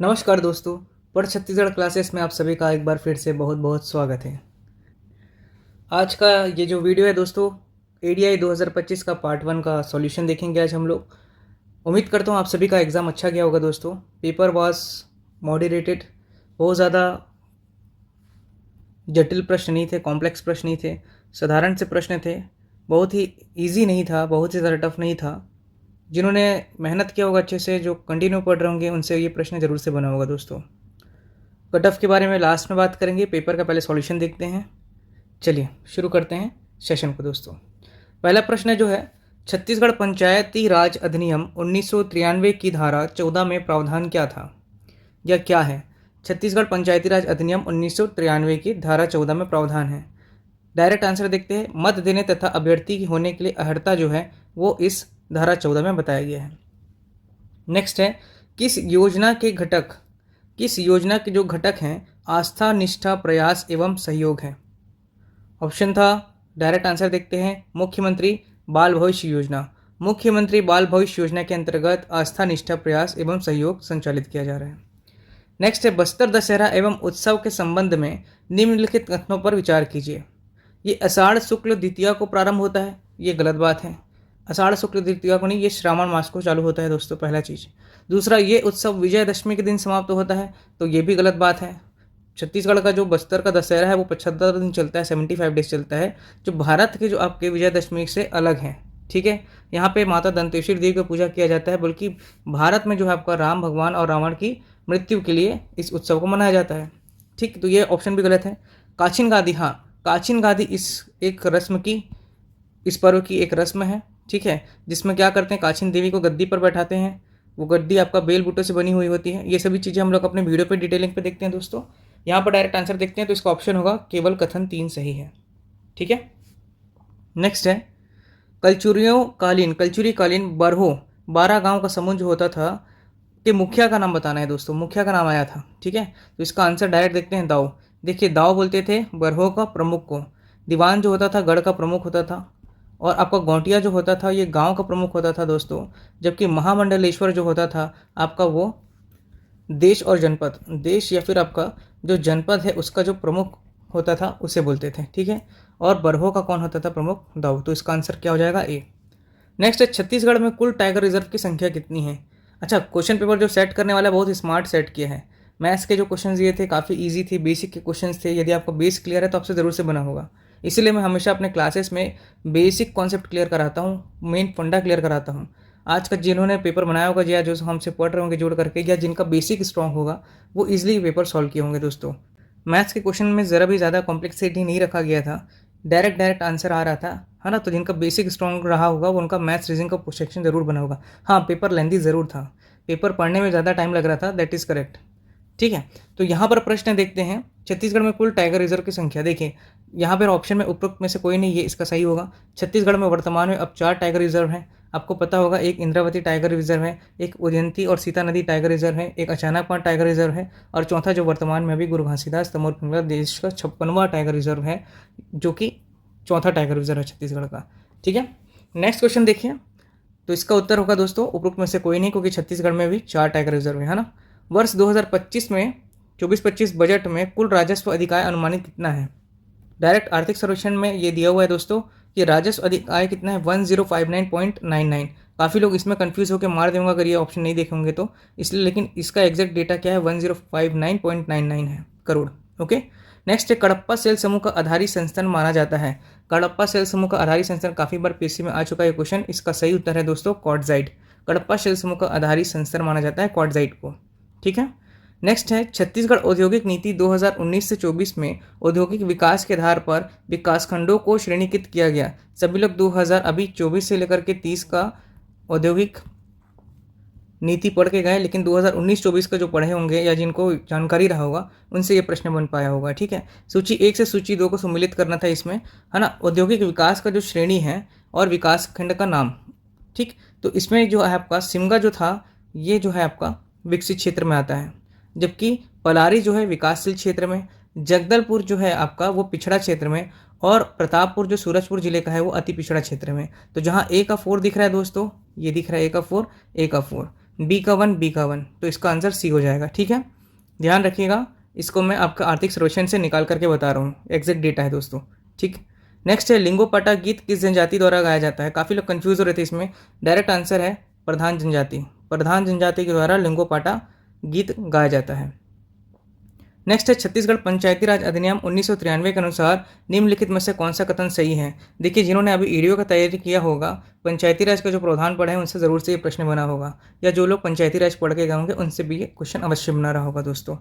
नमस्कार दोस्तों। पढ़ छत्तीसगढ़ क्लासेस में आप सभी का एक बार फिर से बहुत बहुत स्वागत है। आज का ये जो वीडियो है दोस्तों, एडीआई 2025 का पार्ट 1 का सॉल्यूशन देखेंगे आज हम लोग। उम्मीद करता हूँ आप सभी का एग्ज़ाम अच्छा गया होगा दोस्तों। पेपर वाज मॉडरेटेड, बहुत ज़्यादा जटिल प्रश्न नहीं थे, कॉम्प्लेक्स प्रश्न नहीं थे, साधारण से प्रश्न थे। बहुत ही ईजी नहीं था, बहुत ही ज़्यादा टफ नहीं था। जिन्होंने मेहनत किया होगा अच्छे से, जो कंटिन्यू पढ़ रहे होंगे, उनसे ये प्रश्न ज़रूर से बना होगा दोस्तों। कट ऑफ के बारे में लास्ट में बात करेंगे, पेपर का पहले सॉल्यूशन देखते हैं। चलिए शुरू करते हैं सेशन को दोस्तों। पहला प्रश्न जो है, छत्तीसगढ़ पंचायती राज अधिनियम 1993 की धारा 14 में प्रावधान क्या था या क्या है? छत्तीसगढ़ पंचायती राज अधिनियम 1993 की धारा 14 में प्रावधान है। डायरेक्ट आंसर देखते हैं। मत देने तथा अभ्यर्थी होने के लिए अर्हता जो है वो इस धारा 14 में बताया गया है। नेक्स्ट है, किस योजना के जो घटक हैं आस्था, निष्ठा, प्रयास एवं सहयोग है? ऑप्शन था, डायरेक्ट आंसर देखते हैं, मुख्यमंत्री बाल भविष्य योजना। मुख्यमंत्री बाल भविष्य योजना के अंतर्गत आस्था, निष्ठा, प्रयास एवं सहयोग संचालित किया जा रहा है। नेक्स्ट है, बस्तर दशहरा एवं उत्सव के संबंध में निम्नलिखित कथनों पर विचार कीजिए। ये आषाढ़ शुक्ल द्वितीया को प्रारंभ होता है, ये गलत बात है। आषाढ़ शुक्ल द्वितीया को नहीं, ये श्रावण मास को चालू होता है दोस्तों, पहला चीज़। दूसरा, ये उत्सव विजयदशमी के दिन समाप्त होता है, तो ये भी गलत बात है। छत्तीसगढ़ का जो बस्तर का दशहरा है वो 75 दिन चलता है, 75 डेज चलता है, जो भारत के जो आपके विजयदशमी से अलग है। ठीक है, यहाँ पे माता दंतेश्वरी देवी की पूजा किया जाता है, बल्कि भारत में जो है आपका राम भगवान और रावण की मृत्यु के लिए इस उत्सव को मनाया जाता है। ठीक, तो ये ऑप्शन भी गलत है। काचिन गादी, हाँ, काचिन गादी इस पर्व की एक रस्म है। ठीक है, जिसमें क्या करते हैं, काचिन देवी को गद्दी पर बैठाते हैं। वो गद्दी आपका बेल बूटों से बनी हुई होती है। ये सभी चीज़ें हम लोग अपने वीडियो पे डिटेलिंग पे देखते हैं दोस्तों। यहाँ पर डायरेक्ट आंसर देखते हैं, तो इसका ऑप्शन होगा केवल कथन 3 सही है। ठीक है, नेक्स्ट है, कलचुरी कालीन बरहो 12 गांव का समूह जो होता था के मुखिया का नाम बताना है दोस्तों। मुखिया का नाम आया था। ठीक है, तो इसका आंसर डायरेक्ट देखते हैं, दाऊ। देखिए, दाऊ बोलते थे बरहो का प्रमुख को। दीवान जो होता था गढ़ का प्रमुख होता था, और आपका गौंटिया जो होता था ये गांव का प्रमुख होता था दोस्तों। जबकि महामंडलेश्वर जो होता था आपका, वो देश और जनपद, देश या फिर आपका जो जनपद है उसका जो प्रमुख होता था उसे बोलते थे। ठीक है, और बरहो का कौन होता था प्रमुख? दाऊ। तो इसका आंसर क्या हो जाएगा? ए। नेक्स्ट है, छत्तीसगढ़ में कुल टाइगर रिजर्व की संख्या कितनी है? अच्छा, क्वेश्चन पेपर जो सेट करने वाला है बहुत स्मार्ट सेट किया है। मैथ्स के जो क्वेश्चन दिए थे काफ़ी इजी थे, बेसिक के क्वेश्चन थे। यदि आपका बेस क्लियर है तो आपसे ज़रूर से बना होगा। इसीलिए मैं हमेशा अपने क्लासेस में बेसिक कॉन्सेप्ट क्लियर कराता हूँ, मेन फंडा क्लियर कराता हूँ। आज का जिन्होंने पेपर बनाया होगा या जो हमसे पढ़ रहे होंगे जोड़ करके, या जिनका बेसिक स्ट्रॉन्ग होगा, वो इजीली पेपर सॉल्व किए होंगे दोस्तों। मैथ्स के क्वेश्चन में ज़रा भी ज़्यादा कॉम्प्लेक्सिटी नहीं रखा गया था, डायरेक्ट आंसर आ रहा था, है ना। तो जिनका बेसिक स्ट्रॉन्ग रहा होगा वो उनका मैथ्स रीजनिंग का सेक्शन जरूर बना होगा। हाँ, पेपर लेंथी ज़रूर था, पेपर पढ़ने में ज़्यादा टाइम लग रहा था, दैट इज़ करेक्ट। ठीक है, तो यहाँ पर प्रश्न देखते हैं, छत्तीसगढ़ में कुल टाइगर रिजर्व की संख्या। देखिए, यहाँ पर ऑप्शन में उपरोक्त में से कोई नहीं, ये इसका सही होगा। छत्तीसगढ़ में वर्तमान में अब 4 टाइगर रिजर्व हैं। आपको पता होगा, एक इंद्रावती टाइगर रिजर्व है, एक उदयंती और सीता नदी टाइगर रिजर्व है, एक अचानकमार टाइगर रिजर्व है, और चौथा जो वर्तमान में अभी गुरु घासीदास तमोर पिंगला देश का 56वां टाइगर रिजर्व है, जो कि चौथा टाइगर रिजर्व है छत्तीसगढ़ का। ठीक है, नेक्स्ट क्वेश्चन देखिए। तो इसका उत्तर होगा दोस्तों उपरोक्त में से कोई नहीं, क्योंकि छत्तीसगढ़ में भी 4 टाइगर रिजर्व है ना। वर्ष 2025 में 24-25 बजट में कुल राजस्व अधिकाय अनुमानित कितना है? डायरेक्ट आर्थिक सर्वेक्षण में ये दिया हुआ है दोस्तों कि राजस्व अधिकाय कितना है, 1059.99। काफ़ी लोग इसमें कंफ्यूज होकर मार देंगे अगर ये ऑप्शन नहीं देखेंगे तो, इसलिए। लेकिन इसका एग्जैक्ट डेटा क्या है, 1059.99 है करोड़। ओके, नेक्स्ट है, कडप्पा सेल समूह का आधारी संस्थान माना जाता है। कडप्पा सेल समूह का आधारी संस्थान काफ़ी बार पीएससी में आ चुका है क्वेश्चन। इसका सही उत्तर है दोस्तों क्वार्टजाइट। कडप्पा सेल समूह का आधारी संस्थान माना जाता है क्वार्टजाइट को। ठीक है, नेक्स्ट है, छत्तीसगढ़ औद्योगिक नीति 2019 से 24 में औद्योगिक विकास के आधार पर विकासखंडों को श्रेणीकृत किया गया। सभी लोग 2000 अभी 24 से लेकर के 30 का औद्योगिक नीति पढ़ के गए, लेकिन 2019-24 का जो पढ़े होंगे या जिनको जानकारी रहा होगा उनसे ये प्रश्न बन पाया होगा। ठीक है, सूची 1 से सूची 2 को सम्मिलित करना था इसमें, है ना। औद्योगिक विकास का जो श्रेणी है और विकास खंड का नाम। ठीक, तो इसमें जो है आपका सिमगा जो था ये जो है आपका विकसित क्षेत्र में आता है, जबकि पलारी जो है विकासशील क्षेत्र में, जगदलपुर जो है आपका वो पिछड़ा क्षेत्र में, और प्रतापपुर जो सूरजपुर जिले का है वो अति पिछड़ा क्षेत्र में। तो जहाँ ए का 4 दिख रहा है दोस्तों, ये दिख रहा है ए का 4, ए का 4। बी का 1, बी का 1, तो इसका आंसर सी हो जाएगा। ठीक है, ध्यान रखिएगा, इसको मैं आपका आर्थिक सर्वेक्षण से निकाल करके बता रहा हूँ, एग्जैक्ट डेटा है दोस्तों। ठीक, नेक्स्ट है लिंगोपाटा गीत किस जनजाति द्वारा गाया जाता है। काफ़ी लोग कंफ्यूज हो रहे थे इसमें। डायरेक्ट आंसर है प्रधान जनजाति। प्रधान जनजाति के द्वारा लिंगोपाटा गीत गाया जाता है। नेक्स्ट है छत्तीसगढ़ पंचायती राज अधिनियम 1993 के अनुसार निम्नलिखित में से कौन सा कथन सही है। देखिए, जिन्होंने अभी ईडीओ का तैयारी किया होगा, पंचायती राज का जो प्रावधान पढ़ा है उनसे ज़रूर से ये प्रश्न बना होगा, या जो लोग पंचायती राज पढ़ के गए होंगे उनसे भी ये क्वेश्चन अवश्य बना रहा होगा दोस्तों।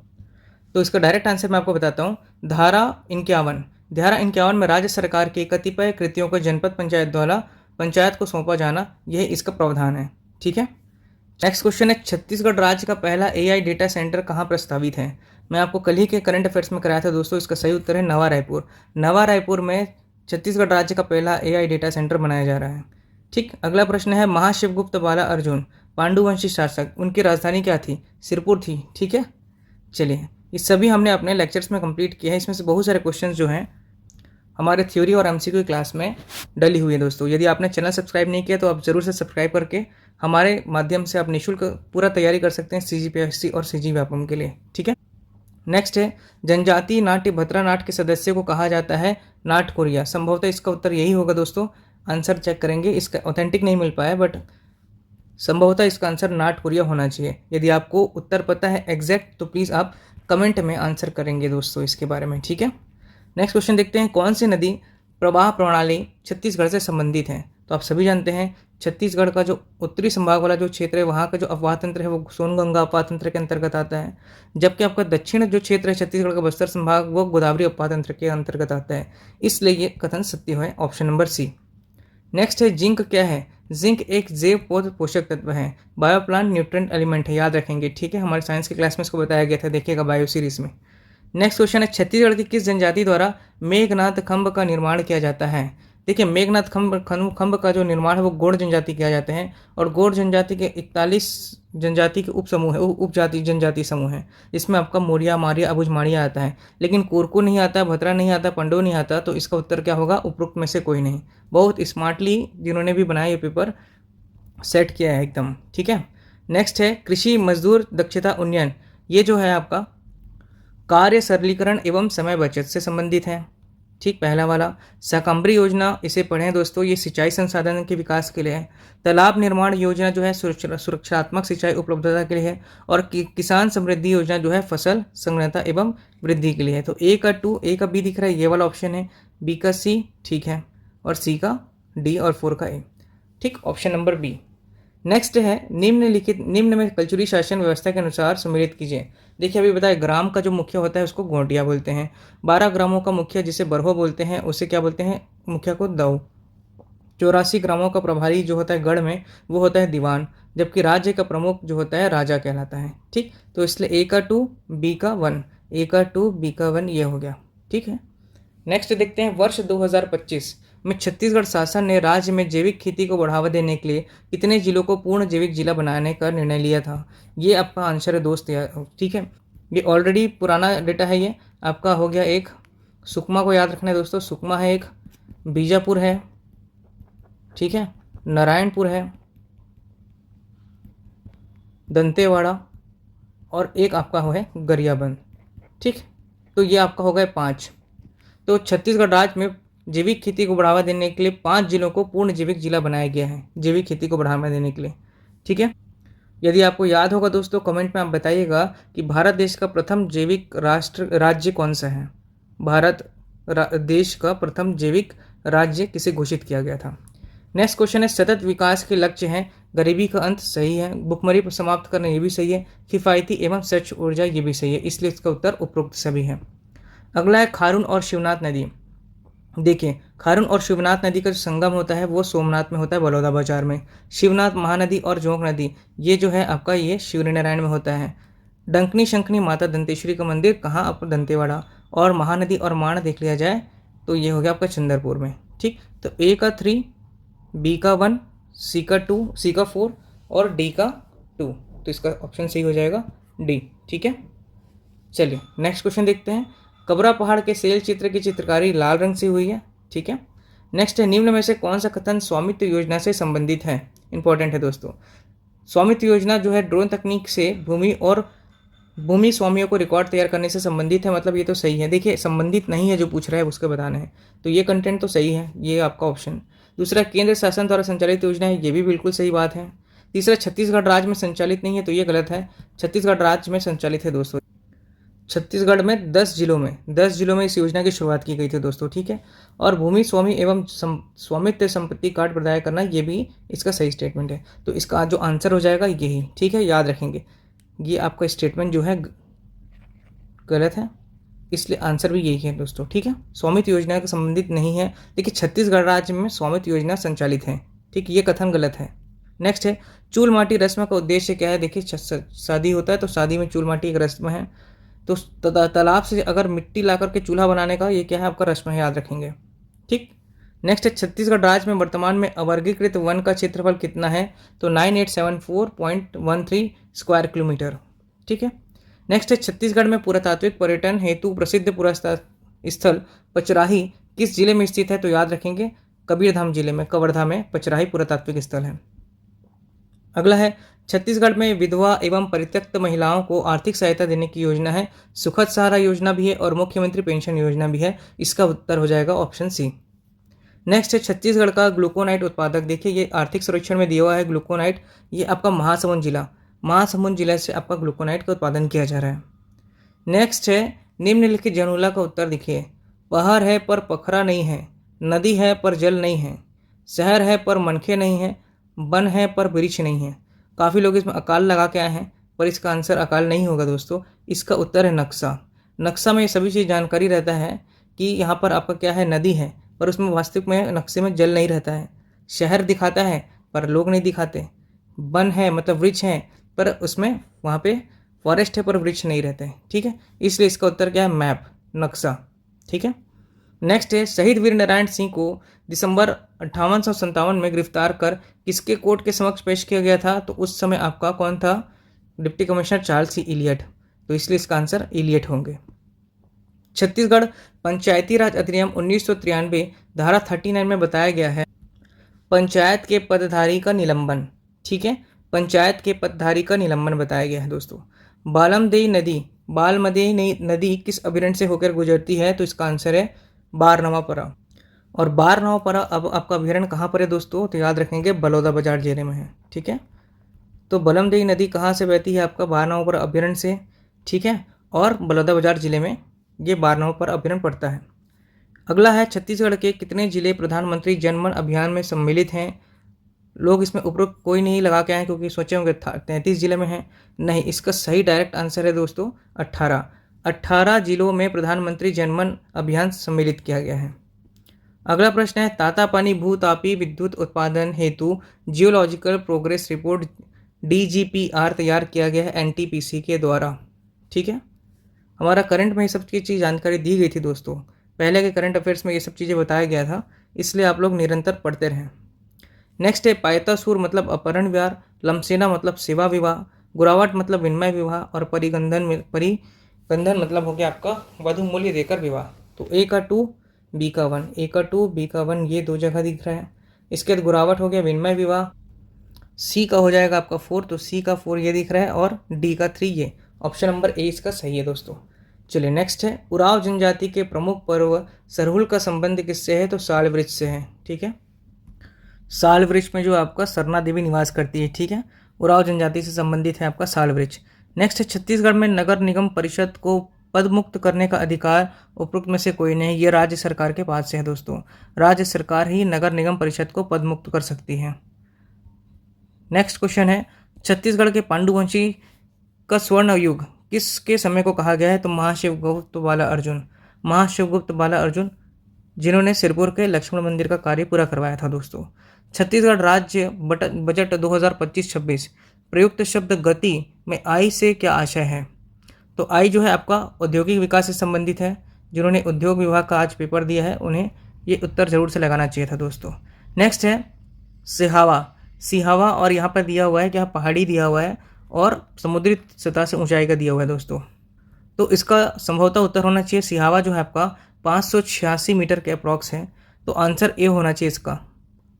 तो इसका डायरेक्ट आंसर मैं आपको बताता हूँ। धारा 51 में राज्य सरकार की कतिपय कृतियों को जनपद पंचायत द्वारा पंचायत को सौंपा जाना, यह इसका प्रावधान है। ठीक है, नेक्स्ट क्वेश्चन है छत्तीसगढ़ राज्य का पहला एआई डेटा सेंटर कहाँ प्रस्तावित है। मैं आपको कल ही के करंट अफेयर्स में कराया था दोस्तों, इसका सही उत्तर है नवा रायपुर। नवा रायपुर में छत्तीसगढ़ राज्य का पहला एआई डेटा सेंटर बनाया जा रहा है। ठीक, अगला प्रश्न है महाशिवगुप्त बाला अर्जुन पांडुवंशी शासक, उनकी राजधानी क्या थी। सिरपुर थी। ठीक है, चलिए, ये सभी हमने अपने लेक्चर्स में कंप्लीट किया है। इसमें से बहुत सारे क्वेश्चंस जो हैं हमारे थ्योरी और एमसीक्यू क्लास में डली हुई है दोस्तों। यदि आपने चैनल सब्सक्राइब नहीं किया तो आप जरूर से सब्सक्राइब करके हमारे माध्यम से आप निःशुल्क पूरा तैयारी कर सकते हैं सीजीपीएससी और सीजी के लिए। ठीक है, नेक्स्ट है जनजातीय नाट्य भद्रा नाट्य के सदस्य को कहा जाता है नाटकोरिया। संभवतः इसका उत्तर यही होगा दोस्तों। आंसर चेक करेंगे, इसका ऑथेंटिक नहीं मिल पाया, बट संभवतः इसका आंसर नाटकोरिया होना चाहिए। यदि आपको उत्तर पता है एग्जैक्ट तो प्लीज़ आप कमेंट में आंसर करेंगे दोस्तों इसके बारे में। ठीक है, नेक्स्ट क्वेश्चन देखते हैं कौन सी नदी प्रवाह प्रणाली छत्तीसगढ़ से संबंधित है। तो आप सभी जानते हैं छत्तीसगढ़ का जो उत्तरी संभाग वाला जो क्षेत्र है वहाँ का जो अफवाह तंत्र है वो सोनगंगा अफवाह तंत्र के अंतर्गत आता है, जबकि आपका दक्षिण जो क्षेत्र है छत्तीसगढ़ का बस्तर संभाग वो गोदावरी अफवाह तंत्र के अंतर्गत आता है। इसलिए ये कथन सत्य है, ऑप्शन नंबर सी। नेक्स्ट है जिंक क्या है। जिंक एक जैव पौध पोषक तत्व है, बायोप्लांट न्यूट्रिएंट एलिमेंट है, याद रखेंगे। ठीक है, हमारे साइंस के क्लास में इसको बताया गया था, देखिएगा बायो सीरीज में। नेक्स्ट क्वेश्चन है छत्तीसगढ़ की किस जनजाति द्वारा मेघनाथ खंभ का निर्माण किया जाता है। देखिए, मेघनाथ खंभ का जो निर्माण है वो गोंड जनजाति किया जाता है, और गोंड जनजाति के 41 जनजाति के उपसमूह है, उपजाति जनजाति समूह है। इसमें आपका मोरिया मारिया अबुझ माड़िया आता है, लेकिन कोरकू नहीं आता, भद्रा नहीं आता, पंडो नहीं आता। तो इसका उत्तर क्या होगा, उपरोक्त में से कोई नहीं। बहुत स्मार्टली जिन्होंने भी बनाया ये पेपर सेट किया है एकदम। ठीक है, नेक्स्ट है कृषि मजदूर दक्षता उन्नयन। ये जो है आपका कार्य सरलीकरण एवं समय बचत से संबंधित है। ठीक, पहला वाला। शाकंभरी योजना, इसे पढ़ें दोस्तों, ये सिंचाई संसाधन के विकास के लिए है। तालाब निर्माण योजना जो है सुरक्षात्मक सिंचाई उपलब्धता के लिए है, और किसान समृद्धि योजना जो है फसल संग्रहता एवं वृद्धि के लिए है। तो ए का बी दिख रहा है, ये वाला ऑप्शन है, बी का सी, ठीक है, और सी का डी और 4 का ए। ठीक, ऑप्शन नंबर बी। नेक्स्ट है निम्न में कल्चुरी शासन व्यवस्था के अनुसार सम्मिलित कीजिए। देखिए, अभी बताया ग्राम का जो मुखिया होता है उसको गोंटिया बोलते हैं। 12 ग्रामों का मुखिया जिसे बरहो बोलते हैं उसे क्या बोलते हैं, मुखिया को दऊ। 84 ग्रामों का प्रभारी जो होता है गढ़ में वो होता है दीवान, जबकि राज्य का प्रमुख जो होता है राजा कहलाता है। ठीक, तो इसलिए ए का 2 बी का 1, ए का 2 बी का 1 ये हो गया। ठीक है, नेक्स्ट देखते हैं वर्ष 2025 में छत्तीसगढ़ शासन ने राज्य में जैविक खेती को बढ़ावा देने के लिए कितने जिलों को पूर्ण जैविक जिला बनाने का निर्णय लिया था। ये आपका आंसर है दोस्त यार। ठीक है, ये ऑलरेडी पुराना डेटा है, ये आपका हो गया एक। सुकमा को याद रखना है दोस्तों, सुकमा है एक, बीजापुर है, ठीक है, नारायणपुर है, दंतेवाड़ा, और एक आपका हो है गरियाबंद। ठीक, तो ये आपका हो गया 5। तो छत्तीसगढ़ राज्य में जैविक खेती को बढ़ावा देने के लिए 5 जिलों को पूर्ण जैविक जिला बनाया गया है, जैविक खेती को बढ़ावा देने के लिए। ठीक है, यदि आपको याद होगा दोस्तों कमेंट में आप बताइएगा कि भारत देश का प्रथम जैविक राज्य कौन सा है। भारत देश का प्रथम जैविक राज्य किसे घोषित किया गया था। नेक्स्ट क्वेश्चन है सतत विकास के लक्ष्य हैं गरीबी का अंत, सही है। भुखमरी पर समाप्त करना, ये भी सही है। किफ़ायती एवं स्वच्छ ऊर्जा, ये भी सही है। इसलिए इसका उत्तर उपरोक्त सभी है। अगला है खारून और शिवनाथ नदी। देखिए, खारून और शिवनाथ नदी का जो संगम होता है वो सोमनाथ में होता है, बलौदा बाजार में। शिवनाथ महानदी और जोंक नदी ये जो है आपका ये शिवनारायण में होता है। डंकनी शंखनी माता दंतेश्वरी का मंदिर कहाँ, आपको दंतेवाड़ा। और महानदी और माण देख लिया जाए तो ये हो गया आपका चंद्रपुर में। ठीक, तो ए का 3, बी का 1, सी का 2, सी का 4 और डी का 2। तो इसका ऑप्शन सही हो जाएगा डी। ठीक है, चलिए नेक्स्ट क्वेश्चन देखते हैं। कबरा पहाड़ के सेल चित्र की चित्रकारी लाल रंग से हुई है। ठीक है, नेक्स्ट है निम्न में से कौन सा कथन स्वामित्व योजना से संबंधित है। इंपॉर्टेंट है दोस्तों। स्वामित्व योजना जो है ड्रोन तकनीक से भूमि स्वामियों को रिकॉर्ड तैयार करने से संबंधित है, मतलब ये तो सही है। देखिए संबंधित नहीं है, जो पूछ रहा है उसके बताना है, तो ये कंटेंट तो सही है, ये आपका ऑप्शन। दूसरा, केंद्र शासन द्वारा संचालित योजना है, ये भी बिल्कुल सही बात है। तीसरा, छत्तीसगढ़ राज्य में संचालित नहीं है, तो ये गलत है, छत्तीसगढ़ राज्य में संचालित है दोस्तों। छत्तीसगढ़ में 10 जिलों में इस योजना की शुरुआत की गई थी दोस्तों, ठीक है। और भूमि स्वामी एवं स्वामित्व संपत्ति कार्ड प्रदान करना, ये भी इसका सही स्टेटमेंट है। तो इसका जो आंसर हो जाएगा यही, ठीक है, याद रखेंगे। ये आपका स्टेटमेंट जो है गलत है, इसलिए आंसर भी यही है दोस्तों, ठीक है। स्वामित्व योजना के संबंधित नहीं है। देखिए छत्तीसगढ़ राज्य में स्वामित्व योजना संचालित है, ठीक, ये कथन गलत है। नेक्स्ट है, चूल माटी रस्म का उद्देश्य क्या है। देखिए शादी होता है तो शादी में चूल माटी एक रस्म है, तो तालाब से अगर मिट्टी ला करके चूल्हा बनाने का ये क्या है, आपका रस्म है, याद रखेंगे, ठीक। नेक्स्ट है, छत्तीसगढ़ राज्य में वर्तमान में अवर्गीकृत वन का क्षेत्रफल कितना है, तो 9874.13 स्क्वायर किलोमीटर, ठीक है। नेक्स्ट है, छत्तीसगढ़ में पुरातात्विक पर्यटन हेतु प्रसिद्ध पुरातत्व स्थल पचराही किस जिले में स्थित है, तो याद रखेंगे कबीरधाम जिले में, कवर्धा में पचराही पुरातात्विक स्थल है। अगला है, छत्तीसगढ़ में विधवा एवं परित्यक्त महिलाओं को आर्थिक सहायता देने की योजना है, सुखद सहारा योजना भी है और मुख्यमंत्री पेंशन योजना भी है। इसका उत्तर हो जाएगा ऑप्शन सी। नेक्स्ट है, छत्तीसगढ़ का ग्लूकोनाइट उत्पादक। देखिए ये आर्थिक सर्वेक्षण में दिया हुआ है ग्लूकोनाइट, ये आपका महासमुंद जिला से आपका ग्लूकोनाइट का उत्पादन किया जा रहा है। नेक्स्ट है, निम्नलिखित जनूला का उत्तर देखिए, पहाड़ है पर पखरा नहीं है, नदी है पर जल नहीं है, शहर है पर मनखे नहीं है, वन है पर वृक्ष नहीं है। काफ़ी लोग इसमें अकाल लगा के आए हैं, पर इसका आंसर अकाल नहीं होगा दोस्तों, इसका उत्तर है नक्शा। नक्शा में ये सभी चीज़ जानकारी रहता है कि यहाँ पर आपका क्या है, नदी है, पर उसमें वास्तविक में नक्शे में जल नहीं रहता है। शहर दिखाता है पर लोग नहीं दिखाते, वन है मतलब वृक्ष है, पर उसमें वहाँ पे फॉरेस्ट है पर वृक्ष नहीं रहते हैं, ठीक है। इसलिए इसका उत्तर क्या है, मैप, नक्शा, ठीक है। नेक्स्ट है, शहीद वीर नारायण सिंह को दिसंबर 5857 में गिरफ्तार कर किसके कोर्ट के समक्ष पेश किया गया था, तो उस समय आपका कौन था, डिप्टी कमिश्नर चार्ल्स सी इलियट, तो इसलिए इसका आंसर इलियट होंगे। छत्तीसगढ़ पंचायती राज अधिनियम 1993 धारा 39 में बताया गया है, पंचायत के पदधारी का निलंबन, ठीक है, पंचायत के पदधारी का निलंबन बताया गया है दोस्तों। बालमदेई नदी किस अभयारण्य से होकर गुजरती है, तो इसका आंसर है बारनवापरा। और बारनवापरा अब आपका अभयारण्य कहाँ पर है दोस्तों, तो याद रखेंगे बलौदाबाजार जिले में है, ठीक है। तो बलमदेई नदी कहाँ से बहती है, आपका बारनवापरा अभयारण्य से, ठीक है, और बलौदाबाजार जिले में ये बारनवापरा अभयारण्य पड़ता है। अगला है, छत्तीसगढ़ के कितने जिले प्रधानमंत्री जनमन अभियान में सम्मिलित हैं। लोग इसमें उपरोक्त कोई नहीं लगा के आए क्योंकि सोचे होंगे 33 जिले में है, नहीं, इसका सही डायरेक्ट आंसर है दोस्तों 18 जिलों में प्रधानमंत्री जनमन अभियान सम्मिलित किया गया है। अगला प्रश्न है, तातापानी भूतापी विद्युत उत्पादन हेतु जियोलॉजिकल प्रोग्रेस रिपोर्ट DGPR तैयार किया गया है NTPC के द्वारा, ठीक है। हमारा करंट में ये सब चीज़ जानकारी दी गई थी दोस्तों, पहले के करंट अफेयर्स में ये सब चीज़ें बताया गया था, इसलिए आप लोग निरंतर पढ़ते रहें। नेक्स्ट है, पायतासूर मतलब अपहरण विवाह, लमसेना मतलब सेवा विवाह, गुरावट मतलब विनिमय विवाह और परिगंधन मतलब हो गया आपका वधु मूल्य देकर विवाह। तो A का 2 B का 1, A का 2 B का 1 ये दो जगह दिख रहा है। इसके बाद गुरावट हो गया विनिमय विवाह, C का हो जाएगा आपका 4, तो C का 4 ये दिख रहा है, और D का 3 ये, ऑप्शन नंबर A इसका सही है दोस्तों। चलिए नेक्स्ट है, उराव जनजाति के प्रमुख पर्व सरहुल का संबंध किससे है, तो साल वृक्ष से है, ठीक है। साल वृक्ष में जो आपका सरना देवी निवास करती है, ठीक है, उराव जनजाति से संबंधित है आपका साल वृक्ष। नेक्स्ट है, छत्तीसगढ़ में नगर निगम परिषद को पद मुक्त करने का अधिकार उपरोक्त में से कोई नहीं, ये राज्य सरकार के पास से है दोस्तों, राज्य सरकार ही नगर निगम परिषद को पद मुक्त कर सकती है। नेक्स्ट क्वेश्चन है, छत्तीसगढ़ के पांडुवंशी का स्वर्ण युग किसके समय को कहा गया है, तो महाशिवगुप्त बाला अर्जुन जिन्होंने सिरपुर के लक्ष्मण मंदिर का कार्य पूरा करवाया था दोस्तों। छत्तीसगढ़ राज्य बजट 2025-26 प्रयुक्त शब्द गति में आई से क्या आशय है, तो आई जो है आपका औद्योगिक विकास से संबंधित है। जिन्होंने उद्योग विभाग का आज पेपर दिया है उन्हें ये उत्तर जरूर से लगाना चाहिए था दोस्तों। नेक्स्ट है, सिहावा, और यहाँ पर दिया हुआ है क्या, पहाड़ी दिया हुआ है और समुद्री सतह से ऊंचाई का दिया हुआ है दोस्तों, तो इसका संभवतः उत्तर होना चाहिए सिहावा जो है आपका 586 मीटर के अप्रॉक्स है, तो आंसर ए होना चाहिए इसका।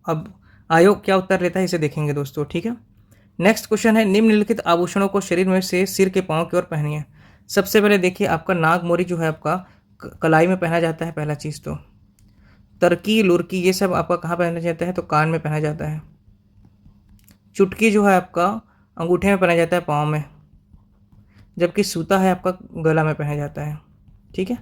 अब आयोग क्या उत्तर लेता है इसे देखेंगे दोस्तों, ठीक है। नेक्स्ट क्वेश्चन है, निम्नलिखित आभूषणों को शरीर में से सिर के पांव की ओर पहनिए। सबसे पहले देखिए आपका नाग मोरी जो है आपका कलाई में पहना जाता है, पहला चीज़ तो। तरकी, लुरकी ये सब आपका कहाँ पहना जाता है, तो कान में पहना जाता है। चुटकी जो है आपका अंगूठे में पहना जाता है, पाँव में। जबकि सूता है आपका गला में पहना जाता है। ठीक है,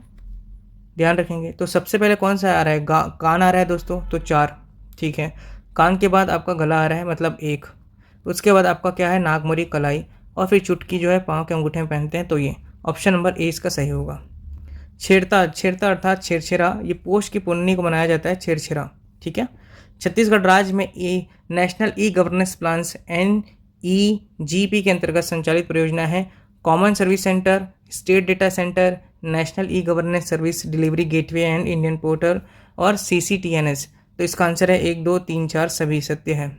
ध्यान रखेंगे। तो सबसे पहले कौन सा आ रहा है, कान आ रहा है दोस्तों, तो 4। ठीक है, कान के बाद आपका गला आ रहा है, मतलब 1। उसके बाद आपका क्या है, नागमोरी, कलाई, और फिर चुटकी जो है पाँव के अंगूठे में पहनते हैं, तो ये ऑप्शन नंबर ए इसका सही होगा। छेड़ता, छेड़ता अर्थात छेरछेरा, ये पोष की पुन्नी को मनाया जाता है, छेरछेरा। ठीक है, छत्तीसगढ़ राज्य में national e governance plans NEGP के अंतर्गत संचालित परियोजना है common service centre, state data centre, national e governance service delivery gateway and Indian portal और CCTNS। तो इसका आंसर है 1, 2, 3, 4 सभी सत्य है।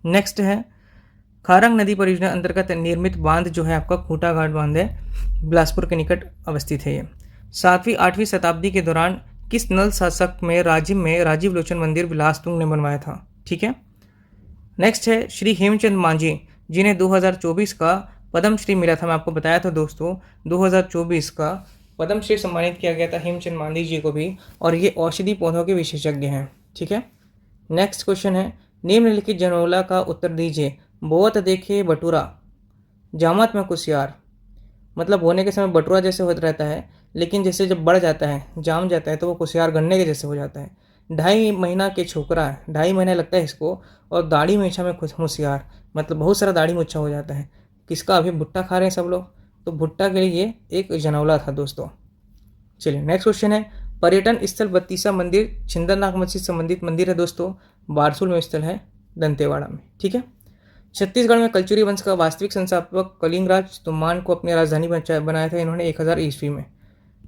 नेक्स्ट है, खारंग नदी परियोजना अंतर्गत निर्मित बांध जो है आपका खूंटा घाट बांध है, बिलासपुर के निकट अवस्थित है ये। 7वीं-8वीं शताब्दी के दौरान किस नल शासक में राजीव लोचन मंदिर बिलासतुंग ने बनवाया था। ठीक है, नेक्स्ट है, श्री हेमचंद मांझी जिन्हें 2024 का पद्मश्री मिला था, मैं आपको बताया था दोस्तों 2024 का पद्मश्री सम्मानित किया गया था हेमचंद मांझी जी को भी, और ये औषधि पौधों के विशेषज्ञ हैं। ठीक है, नेक्स्ट क्वेश्चन है, निम्नलिखित जनोला का उत्तर दीजिए। बोत देखे बटुरा, जामत में कुसियार। मतलब होने के समय बटुरा जैसे होता रहता है, लेकिन जैसे जब बढ़ जाता है, जाम जाता है, तो वो कुसियार गन्ने के जैसे हो जाता है। 2.5 महीना के छोकरा, 2.5 महीना लगता है इसको, और दाढ़ी मूछा में खुद होशियार, मतलब बहुत सारा दाढ़ी मूछा हो जाता है। किसका, अभी भुट्टा खा रहे हैं सब लोग, तो भुट्टा के लिए एक जनौला था दोस्तों। चलिए नेक्स्ट क्वेश्चन है, पर्यटन स्थल बत्तीसा मंदिर छिंदरनाथ मस्जिद संबंधित मंदिर है दोस्तों, बारसूल में स्थल है, दंतेवाड़ा में। ठीक है, छत्तीसगढ़ में कलचुरी वंश का वास्तविक संस्थापक कलिंगराज तुम्बान को अपनी राजधानी बनाया था इन्होंने 1000 ईस्वी में।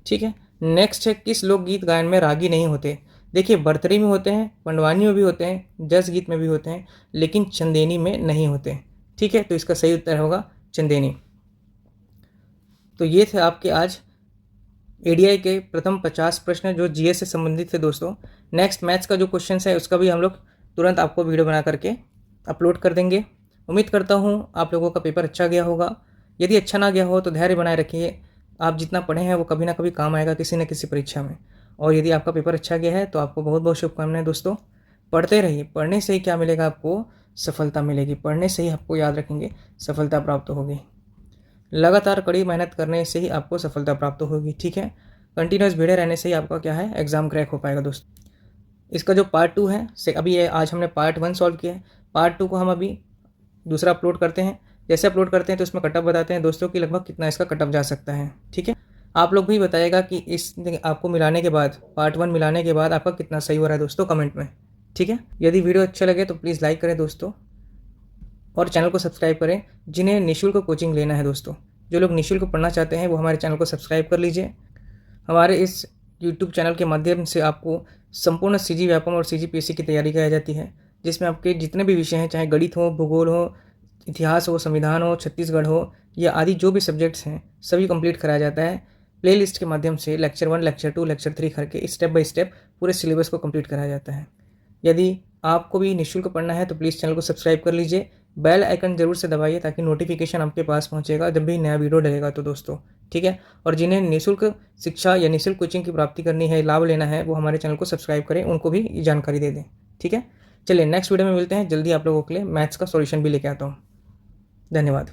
ठीक है, नेक्स्ट है, किस लोकगीत गायन में रागी नहीं होते। देखिए, बरतरी में होते हैं, पंडवानी में भी होते हैं, जस गीत में भी होते हैं, लेकिन चंदेनी में नहीं होते। ठीक है, तो इसका सही उत्तर होगा चंदेनी। तो ये थे आपके आज ADI के प्रथम 50 प्रश्न जो GS से संबंधित थे दोस्तों। नेक्स्ट मैथ्स का जो क्वेश्चन है उसका भी हम लोग तुरंत आपको वीडियो बना करके अपलोड कर देंगे। उम्मीद करता हूँ आप लोगों का पेपर अच्छा गया होगा। यदि अच्छा ना गया हो तो धैर्य बनाए रखिए, आप जितना पढ़े हैं वो कभी ना कभी काम आएगा किसी न किसी परीक्षा में। और यदि आपका पेपर अच्छा गया है तो आपको बहुत बहुत शुभकामनाएं दोस्तों। पढ़ते रहिए, पढ़ने से ही क्या मिलेगा आपको, सफलता मिलेगी। पढ़ने से ही आपको याद रखेंगे, सफलता प्राप्त होगी। लगातार कड़ी मेहनत करने से ही आपको सफलता प्राप्त होगी। ठीक है, कंटिन्यूस भिड़े रहने से ही आपका क्या है, एग्जाम क्रैक हो पाएगा दोस्तों। इसका जो पार्ट 2 है अभी ये आज हमने पार्ट 1 सॉल्व किया है, पार्ट 2 को हम अभी दूसरा अपलोड करते हैं। जैसे अपलोड करते हैं तो उसमें कटअप बताते हैं दोस्तों कि लगभग कितना इसका कटअप जा सकता है। ठीक है, आप लोग भी बताइएगा कि इस आपको मिलाने के बाद, पार्ट 1 मिलाने के बाद आपका कितना सही हो रहा है दोस्तों, कमेंट में। ठीक है, यदि वीडियो अच्छा लगे तो प्लीज़ लाइक करें दोस्तों, और चैनल को सब्सक्राइब करें। जिन्हें निःशुल्क कोचिंग लेना है दोस्तों, जो लोग निःशुल्क पढ़ना चाहते हैं वो हमारे चैनल को सब्सक्राइब कर लीजिए। हमारे इस यूट्यूब चैनल के माध्यम से आपको संपूर्ण CG व्यापम और CGPSC की तैयारी कराई जाती है, जिसमें आपके जितने भी विषय हैं, चाहे गणित हो, भूगोल हो, इतिहास हो, संविधान हो, छत्तीसगढ़ हो, या आदि जो भी सब्जेक्ट्स हैं सभी कंप्लीट कराया जाता है। प्लेलिस्ट के माध्यम से लेक्चर 1, लेक्चर 2, लेक्चर 3 करके स्टेप बाय स्टेप पूरे सिलेबस को कंप्लीट कराया जाता है। यदि आपको भी निःशुल्क पढ़ना है तो प्लीज़ चैनल को सब्सक्राइब कर लीजिए, बेल आइकन जरूर से दबाइए ताकि नोटिफिकेशन आपके पास पहुंचेगा जब भी नया वीडियो डलेगा तो दोस्तों। ठीक है, और जिन्हें निःशुल्क शिक्षा या निःशुल्क कोचिंग की प्राप्ति करनी है, लाभ लेना है, वो हमारे चैनल को सब्सक्राइब करें, उनको भी जानकारी दे दें। ठीक है, चलिए नेक्स्ट वीडियो में मिलते हैं, जल्दी आप लोगों के लिए मैथ्स का सॉल्यूशन भी लेके आता हूँ। धन्यवाद।